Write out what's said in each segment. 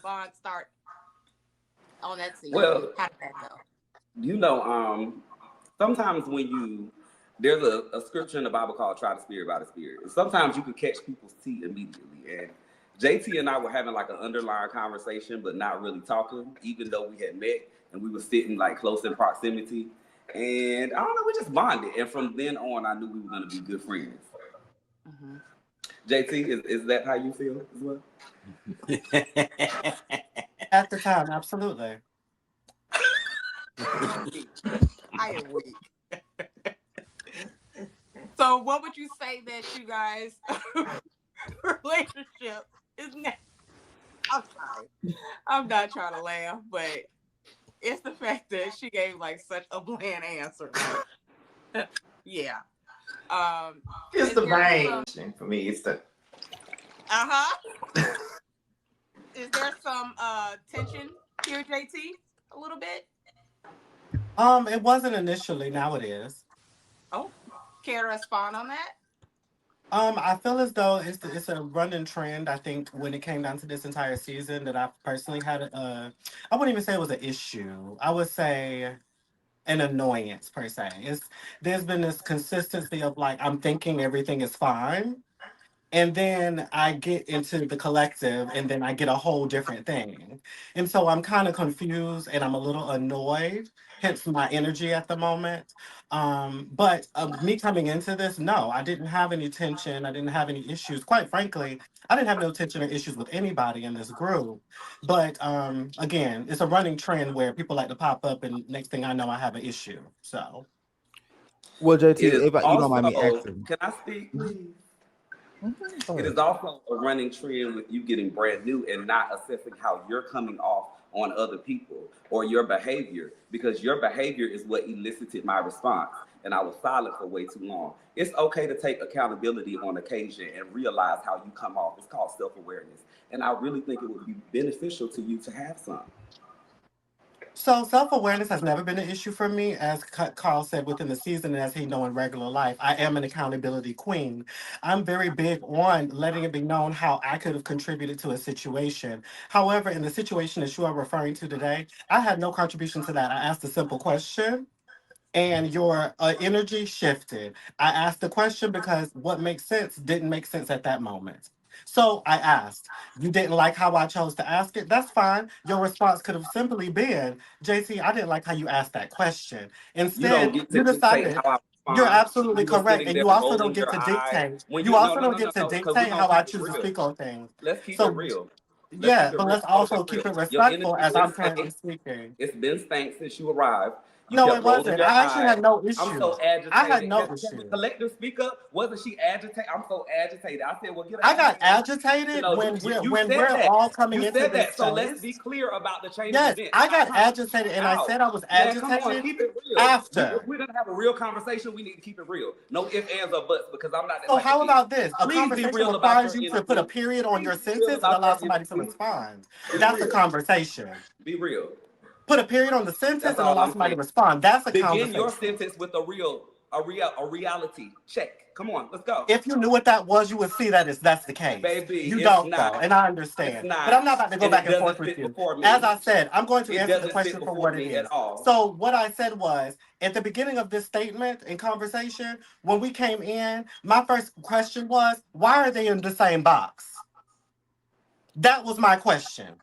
bond start on that season? Well, How did that go? Sometimes there's a scripture in the Bible called "Try the Spirit by the Spirit." And sometimes you can catch people's tea immediately. And JT and I were having like an underlying conversation, but not really talking, even though we had met and we were sitting like close in proximity. And I don't know, we just bonded. And from then on, I knew we were going to be good friends. Mm-hmm. JT, is that how you feel as well? At the time, absolutely. I am weak. So what would you say that you guys relationship is now? I'm sorry. I'm not trying to laugh, but it's the fact that she gave like such a bland answer. Yeah. It's the range. For me, it's the Is there some tension here, JT? A little bit? It wasn't initially, now it is. Oh, care to respond on that? I feel as though it's a running trend. I think when it came down to this entire season, that I personally had I wouldn't even say it was an issue. I would say an annoyance per se. There's been this consistency of like I'm thinking everything is fine, and then I get into the collective, and then I get a whole different thing, and so I'm kind of confused and I'm a little annoyed. Hence my energy at the moment. But me coming into this, no, I didn't have any tension. I didn't have any issues. Quite frankly, I didn't have no tension or issues with anybody in this group. But again, it's a running trend where people like to pop up, and next thing I know, I have an issue. So, well, JT, if you don't mind me Also, asking, can I speak, please? It is also a running trend with you getting brand new and not assessing how you're coming off on other people or your behavior, because your behavior is what elicited my response, and I was silent for way too long. It's okay to take accountability on occasion and realize how you come off. It's called self-awareness, and I really think it would be beneficial to you to have some. So self-awareness has never been an issue for me, as Carl said, within the season, and as he know in regular life. I am an accountability queen. I'm very big on letting it be known how I could have contributed to a situation. However, in the situation that you are referring to today, I had no contribution to that. I asked a simple question, and your energy shifted. I asked the question because what makes sense didn't make sense at that moment. So I asked. You didn't like how I chose to ask it? That's fine. Your response could have simply been, JT, I didn't like how you asked that question. Instead, you decided. You're absolutely correct. And you also don't get to dictate. You also don't get to dictate how I choose to speak on things. Let's keep it real. Yeah, but let's also keep it respectful as I'm currently speaking. It's been stank since you arrived. No, it wasn't. I actually had no issue. I'm so agitated. I had no issue. Collective speak up. Wasn't she agitated? I'm so agitated. I said, well, get I got agitated when we're all coming into this space. So let's be clear about the change. Yes, I got agitated, and I said I was agitated keep it real. after. We're going to have a real conversation. We need to keep it real. No ifs, ands, or buts, because I'm not. So how about this? A conversation requires you to put a period on your sentence and allow somebody to respond. That's a conversation. Be real. Put a period on the sentence and allow somebody to respond. That's a conversation. Begin your sentence with a reality check. Come on, let's go. If you knew what that was, you would see that that's the case. Baby, you don't know, and I understand. But I'm not about to go back and forth with you. As I said, I'm going to answer the question for what it is. So what I said was, at the beginning of this statement and conversation, when we came in, my first question was, why are they in the same box? That was my question.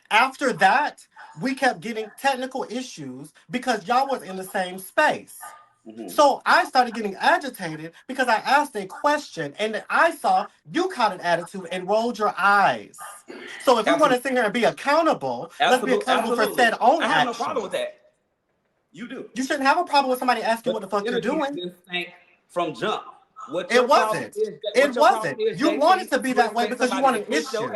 After that, we kept getting technical issues because y'all was in the same space. Mm-hmm. So I started getting agitated because I asked a question and I saw you caught an attitude and rolled your eyes. So if you want to sit here and be accountable, let's be accountable for said own action. I have no problem with that. You do. You shouldn't have a problem with somebody asking what the fuck you're doing. From jump. It wasn't. It wasn't. You wanted to be that way because you want an issue.